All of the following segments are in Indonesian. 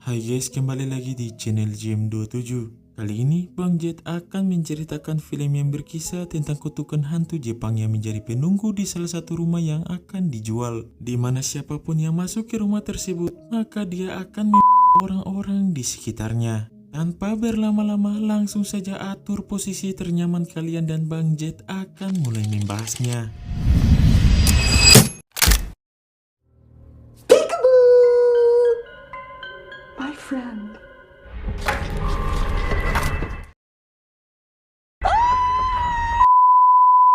Hai guys, kembali lagi di channel GM27. Kali ini Bang Jet akan menceritakan film yang berkisah tentang kutukan hantu Jepang yang menjadi penunggu di salah satu rumah yang akan dijual, di mana siapapun yang masuk ke rumah tersebut maka dia akan orang-orang di sekitarnya. Tanpa berlama-lama, langsung saja atur posisi ternyaman kalian dan Bang Jet akan mulai membahasnya. My friend.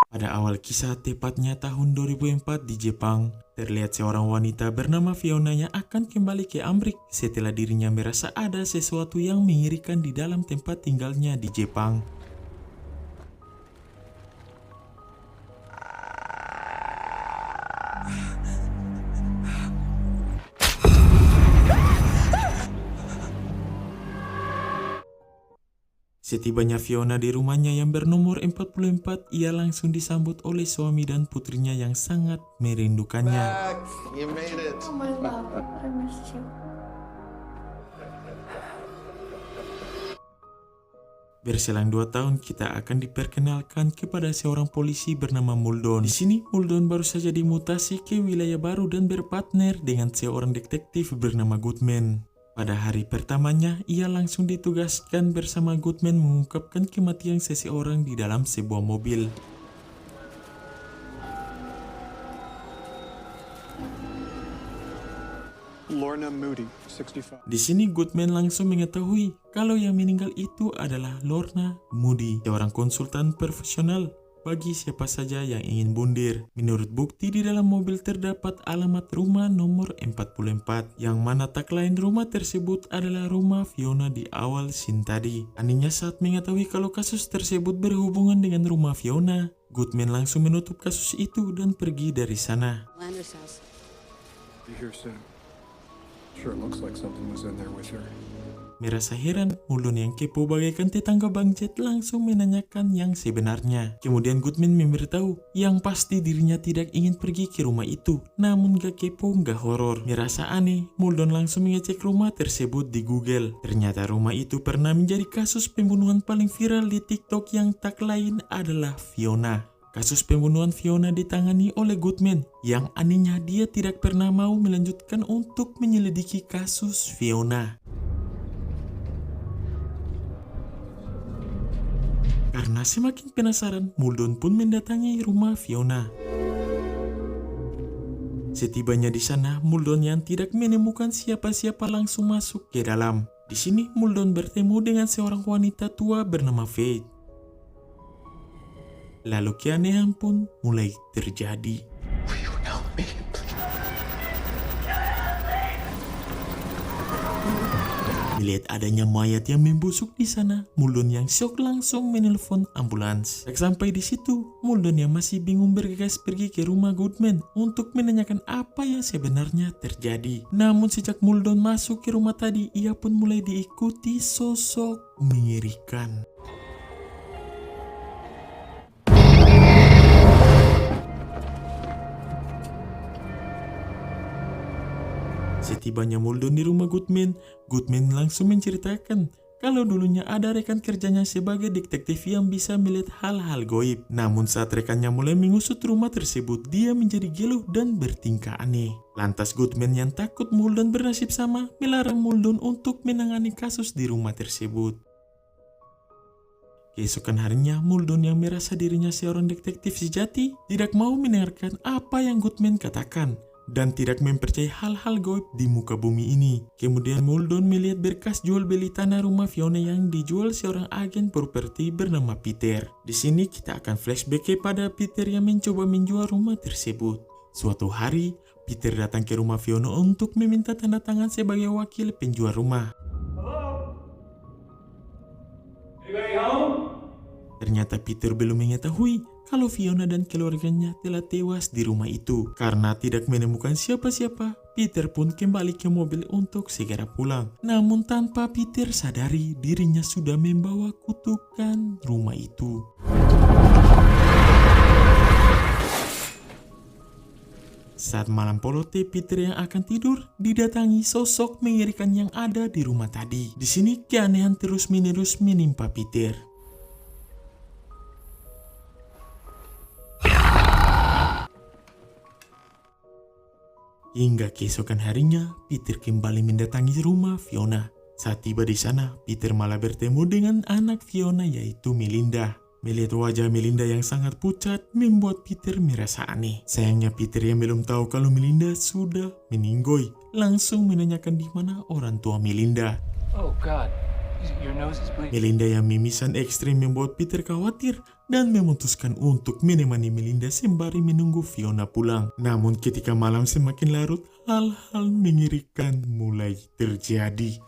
Pada awal kisah, tepatnya tahun 2004 di Jepang, terlihat seorang wanita bernama Fiona yang akan kembali ke Amrik setelah dirinya merasa ada sesuatu yang mengerikan di dalam tempat tinggalnya di Jepang. Setibanya Fiona di rumahnya yang bernomor 44, ia langsung disambut oleh suami dan putrinya yang sangat merindukannya. Back. You made it. Oh my love, I missed you. Berselang 2 tahun, kita akan diperkenalkan kepada seorang polisi bernama Muldoon. Di sini, Muldoon baru saja dimutasi ke wilayah baru dan berpartner dengan seorang detektif bernama Goodman. Pada hari pertamanya, ia langsung ditugaskan bersama Goodman mengungkapkan kematian seseorang di dalam sebuah mobil. Lorna Moody, 65. Di sini Goodman langsung mengetahui kalau yang meninggal itu adalah Lorna Moody, seorang konsultan profesional bagi siapa saja yang ingin bundir. Menurut bukti di dalam mobil terdapat alamat rumah nomor 44, yang mana tak lain rumah tersebut adalah rumah Fiona di awal scene tadi. Anehnya, saat mengetahui kalau kasus tersebut berhubungan dengan rumah Fiona, Goodman langsung menutup kasus itu dan pergi dari sana. Landers house. Be here soon. Sure looks like something was in there with her. Merasa heran, Muldoon yang kepo bagaikan tetangga Bang Jet langsung menanyakan yang sebenarnya. Kemudian Goodman memberitahu yang pasti dirinya tidak ingin pergi ke rumah itu. Namun gak kepo, gak horor. Merasa aneh, Muldoon langsung mengecek rumah tersebut di Google. Ternyata rumah itu pernah menjadi kasus pembunuhan paling viral di TikTok yang tak lain adalah Fiona. Kasus pembunuhan Fiona ditangani oleh Goodman, yang anehnya dia tidak pernah mau melanjutkan untuk menyelidiki kasus Fiona. Karena semakin penasaran, Muldoon pun mendatangi rumah Fiona. Setibanya di sana, Muldoon yang tidak menemukan siapa-siapa langsung masuk ke dalam. Di sini, Muldoon bertemu dengan seorang wanita tua bernama Faith. Lalu keanehan pun mulai terjadi. Will you help me? Melihat adanya mayat yang membusuk di sana, Muldoon yang syok langsung menelpon ambulans. Tak sampai di situ, Muldoon yang masih bingung bergegas pergi ke rumah Goodman untuk menanyakan apa yang sebenarnya terjadi. Namun sejak Muldoon masuk ke rumah tadi, ia pun mulai diikuti sosok mengerikan. Setibanya Muldoon di rumah Goodman, Goodman langsung menceritakan kalau dulunya ada rekan kerjanya sebagai detektif yang bisa melihat hal-hal goib. Namun saat rekannya mulai mengusut rumah tersebut, dia menjadi geluh dan bertingkah aneh. Lantas Goodman yang takut Muldoon bernasib sama, melarang Muldoon untuk menangani kasus di rumah tersebut. Keesokan harinya, Muldoon yang merasa dirinya seorang detektif sejati tidak mau mendengarkan apa yang Goodman katakan dan tidak mempercayai hal-hal goib di muka bumi ini. Kemudian Muldoon melihat berkas jual beli tanah rumah Fiona yang dijual seorang agen properti bernama Peter. Di sini kita akan flashback kepada Peter yang mencoba menjual rumah tersebut. Suatu hari, Peter datang ke rumah Fiona untuk meminta tanda tangan sebagai wakil penjual rumah. Ternyata Peter belum mengetahui kalau Fiona dan keluarganya telah tewas di rumah itu. Karena tidak menemukan siapa-siapa, Peter pun kembali ke mobil untuk segera pulang. Namun tanpa Peter sadari, dirinya sudah membawa kutukan rumah itu. Saat malam polote, Peter yang akan tidur didatangi sosok mengerikan yang ada di rumah tadi. Di sini keanehan terus-menerus menimpa Peter. Hingga keesokan harinya, Peter kembali mendatangi rumah Fiona. Saat tiba di sana, Peter malah bertemu dengan anak Fiona yaitu Melinda. Melihat wajah Melinda yang sangat pucat membuat Peter merasa aneh. Sayangnya Peter yang belum tahu kalau Melinda sudah meninggoy, langsung menanyakan di mana orang tua Melinda. Oh God, your nose is bleeding. Melinda yang mimisan ekstrim membuat Peter khawatir dan memutuskan untuk menemani Melinda sembari menunggu Fiona pulang. Namun ketika malam semakin larut, hal-hal mengerikan mulai terjadi.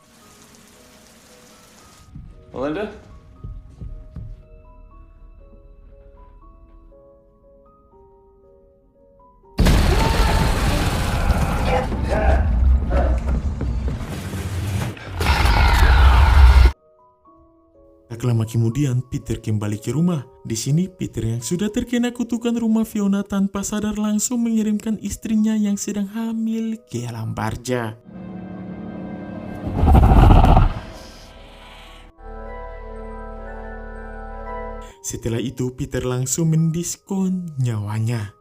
Melinda? Tak lama kemudian, Peter kembali ke rumah. Di sini, Peter yang sudah terkena kutukan rumah Fiona tanpa sadar langsung mengirimkan istrinya yang sedang hamil ke alam barja. Setelah itu, Peter langsung mendiskon nyawanya.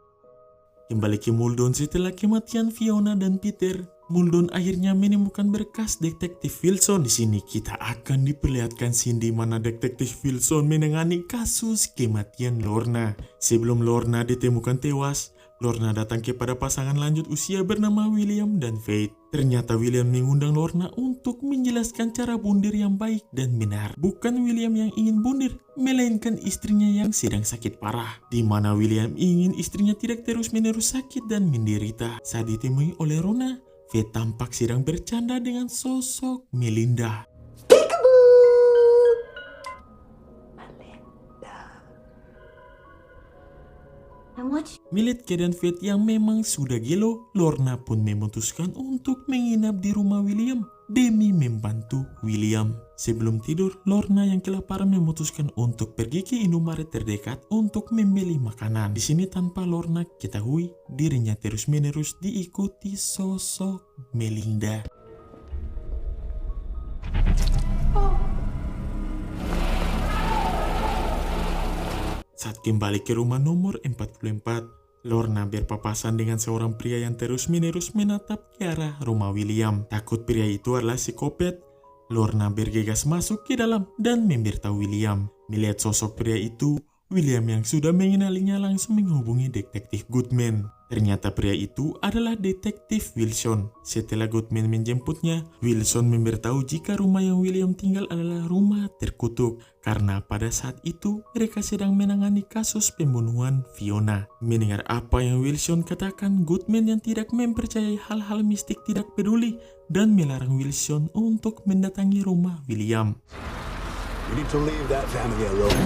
Kembali ke Muldoon setelah kematian Fiona dan Peter. Muldoon akhirnya menemukan berkas detektif Wilson. Di sini kita akan diperlihatkan scene di mana detektif Wilson menangani kasus kematian Lorna. Sebelum Lorna ditemukan tewas, Lorna datang kepada pasangan lanjut usia bernama William dan Faith. Ternyata William mengundang Lorna untuk menjelaskan cara bunuh yang baik dan benar. Bukan William yang ingin bunuh, melainkan istrinya yang sedang sakit parah. Di mana William ingin istrinya tidak terus-menerus sakit dan menderita. Saat ditemui oleh Lorna, Faith tampak sedang bercanda dengan sosok Melinda. Melihat keadaan Faith yang memang sudah gelo, Lorna pun memutuskan untuk menginap di rumah William demi membantu William. Sebelum tidur, Lorna yang kelaparan memutuskan untuk pergi ke Indomaret terdekat untuk membeli makanan. Di sini tanpa Lorna ketahui, dirinya terus-menerus diikuti sosok Melinda. Saat kembali ke rumah nomor 44, Lorna berpapasan dengan seorang pria yang terus-menerus menatap ke arah rumah William. Takut pria itu adalah psikopat, Lorna bergegas masuk ke dalam dan memberitahu William. Melihat sosok pria itu, William yang sudah mengenalinya langsung menghubungi detektif Goodman. Ternyata pria itu adalah detektif Wilson. Setelah Goodman menjemputnya, Wilson memberitahu jika rumah yang William tinggal adalah rumah terkutuk. Karena pada saat itu, mereka sedang menangani kasus pembunuhan Fiona. Mendengar apa yang Wilson katakan, Goodman yang tidak mempercayai hal-hal mistik tidak peduli dan melarang Wilson untuk mendatangi rumah William. You need to leave that family alone.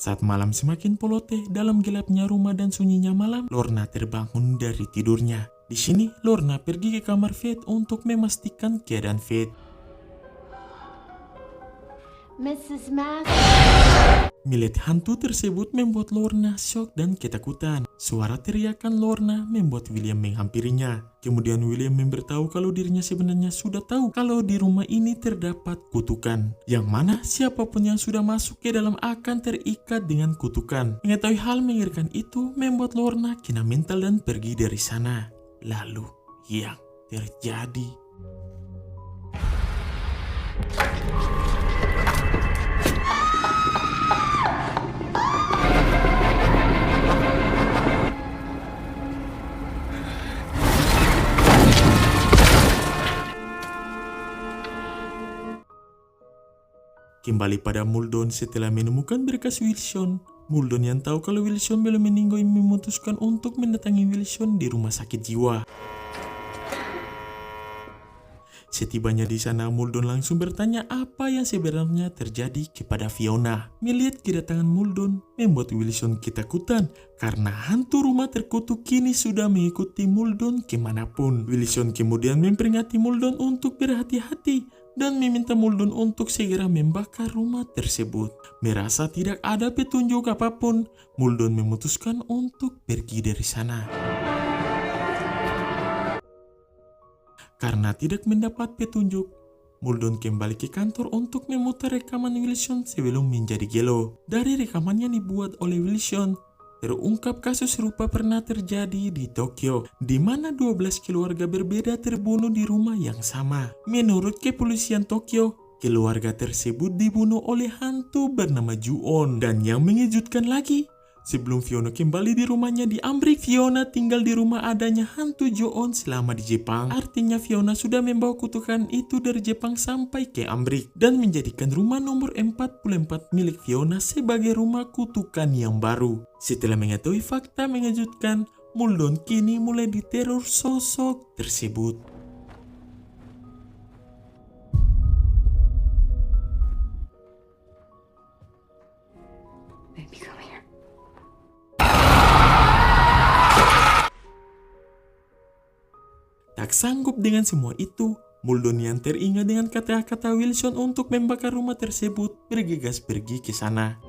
Saat malam semakin polote, dalam gelapnya rumah dan sunyinya malam, Lorna terbangun dari tidurnya. Di sini, Lorna pergi ke kamar Faith untuk memastikan keadaan Faith. Mrs. Mask. Melihat hantu tersebut membuat Lorna syok dan ketakutan. Suara teriakan Lorna membuat William menghampirinya. Kemudian William memberitahu kalau dirinya sebenarnya sudah tahu kalau di rumah ini terdapat kutukan. Yang mana siapapun yang sudah masuk ke dalam akan terikat dengan kutukan. Mengetahui hal mengerikan itu membuat Lorna kena mental dan pergi dari sana. Lalu yang terjadi. Kembali pada Muldoon setelah menemukan berkas Wilson. Muldoon yang tahu kalau Wilson belum meninggal memutuskan untuk mendatangi Wilson di rumah sakit jiwa. Setibanya di sana, Muldoon langsung bertanya apa yang sebenarnya terjadi kepada Fiona. Melihat kedatangan Muldoon membuat Wilson ketakutan karena hantu rumah terkutuk kini sudah mengikuti Muldoon kemanapun. Wilson kemudian memperingati Muldoon untuk berhati-hati dan meminta Muldoon untuk segera membakar rumah tersebut. Merasa tidak ada petunjuk apapun, Muldoon memutuskan untuk pergi dari sana. Karena tidak mendapat petunjuk, Muldoon kembali ke kantor untuk memutar rekaman Wilson sebelum menjadi gelo. Dari rekaman yang dibuat oleh Wilson, terungkap kasus serupa pernah terjadi di Tokyo, di mana 12 keluarga berbeda terbunuh di rumah yang sama. Menurut kepolisian Tokyo, keluarga tersebut dibunuh oleh hantu bernama Ju-on. Dan yang mengejutkan lagi, sebelum Fiona kembali di rumahnya di Amrik, Fiona tinggal di rumah adanya hantu Ju-on selama di Jepang. Artinya Fiona sudah membawa kutukan itu dari Jepang sampai ke Amrik dan menjadikan rumah nomor 44 milik Fiona sebagai rumah kutukan yang baru. Setelah mengetahui fakta mengejutkan, Muldoon kini mulai diteror sosok tersebut. Baby, come here. Tak sanggup dengan semua itu, Muldoon yang teringat dengan kata-kata Wilson untuk membakar rumah tersebut bergegas pergi ke sana.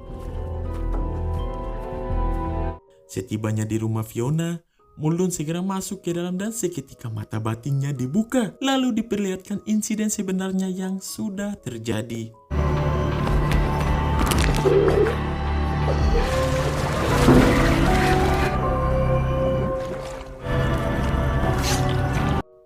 Setibanya di rumah Fiona, Muldoon segera masuk ke dalam dan seketika mata batinnya dibuka, lalu diperlihatkan insiden sebenarnya yang sudah terjadi.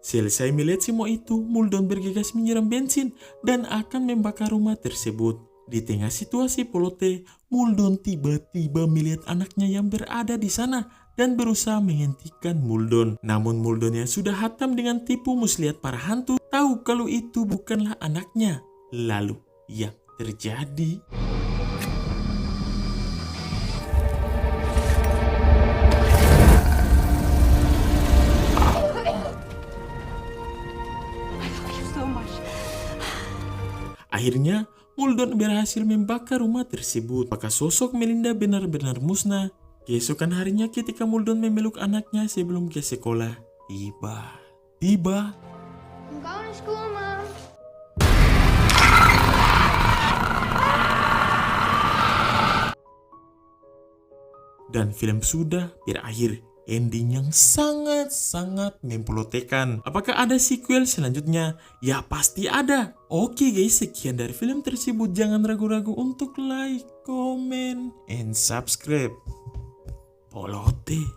Selesai melihat semua itu, Muldoon bergegas menyiram bensin dan akan membakar rumah tersebut. Di tengah situasi polote, Muldoon tiba-tiba melihat anaknya yang berada di sana dan berusaha menghentikan Muldoon. Namun Muldoon yang sudah hatam dengan tipu muslihat para hantu tahu kalau itu bukanlah anaknya. Lalu yang terjadi? Akhirnya, Muldoon berhasil membakar rumah tersebut. Apakah sosok Melinda benar-benar musnah? Keesokan harinya ketika Muldoon memeluk anaknya sebelum ke sekolah, tiba-tiba I'm going to school, Mom. dan film sudah berakhir. Ending yang sangat-sangat mempelotekan. Apakah ada sequel selanjutnya? Ya pasti ada. Oke guys, sekian dari film tersebut. Jangan ragu-ragu untuk like, comment, and subscribe. Polote.